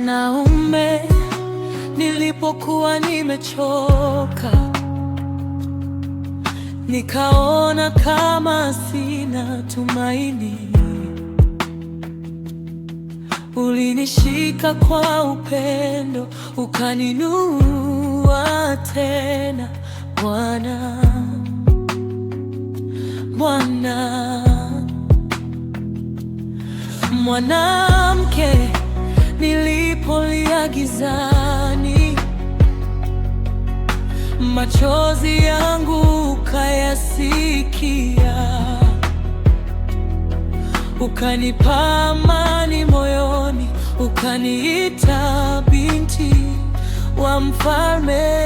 Mwanaume, nilipokuwa nimechoka, nikaona kama sina tumaini, ulinishika kwa upendo, ukaninua tena. Bwana, Bwana. Mwanamke, nilipolia gizani, machozi yangu ukayasikia, ukanipa amani moyoni, ukaniita binti wa mfalme.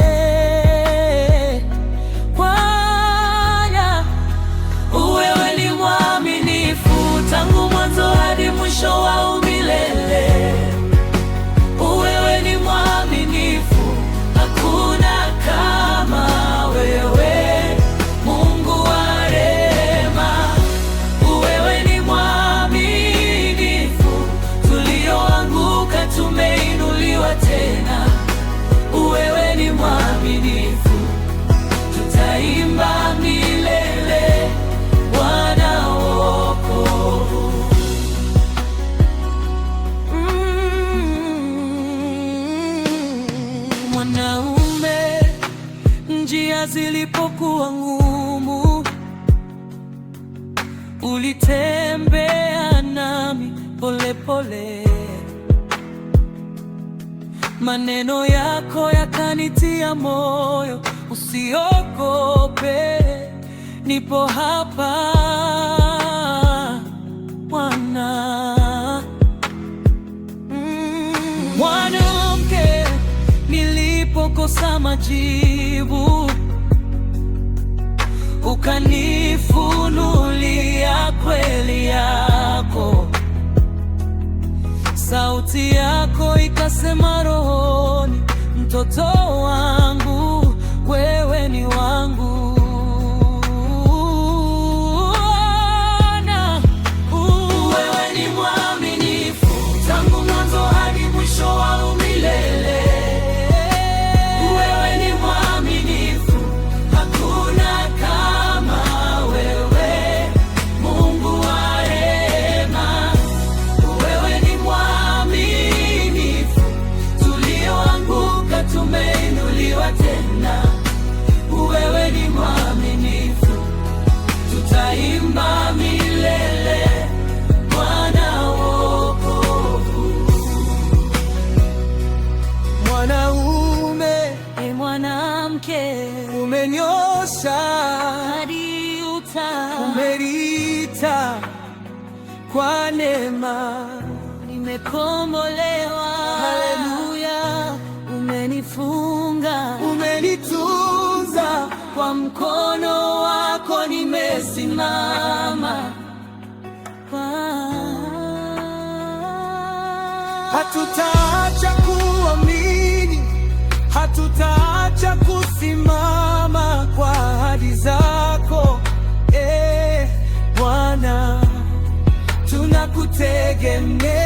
Bwana, wewe ni mwaminifu tangu mwanzo hadi mwisho wa milele. Wewe ni mwaminifu, hakuna kama wewe, Mungu wa rehema. Wewe ni mwaminifu, tulioanguka tumeinuliwa tena. Wewe ni mwaminifu, tutaimba milele, Bwana wokovu. Mwanaume, njia zilipokuwa ngumu, ulitembea nami pole pole. Maneno yako yakanitia moyo, usiogope, nipo hapa. Bwana, mwanamke, nilipokosa majibu, ukanifunulia kweli yako. Sauti yako ikasema rohoni, mtoto wangu, wewe ni wangu. Wewe ni mwaminifu tangu mwanzo hadi mwisho wa milele. Wewe ni mwaminifu, hakuna kama wewe, Mungu wa rehema. Wewe ni mwaminifu, tulioanguka tumeinuliwa tena. Wewe ni mwaminifu, tutaimba milele, Bwana wokovu. Mwanaume, mwanamke, umenyosha hadi umerita kwa neema, nimekombolewa. Haleluya, umenifunga, umenitunza, kwa mkono wako nimesimama. Hatutaacha kuamini, hatutaacha kusimama kwa ahadi zako. Bwana, tunakutegemea.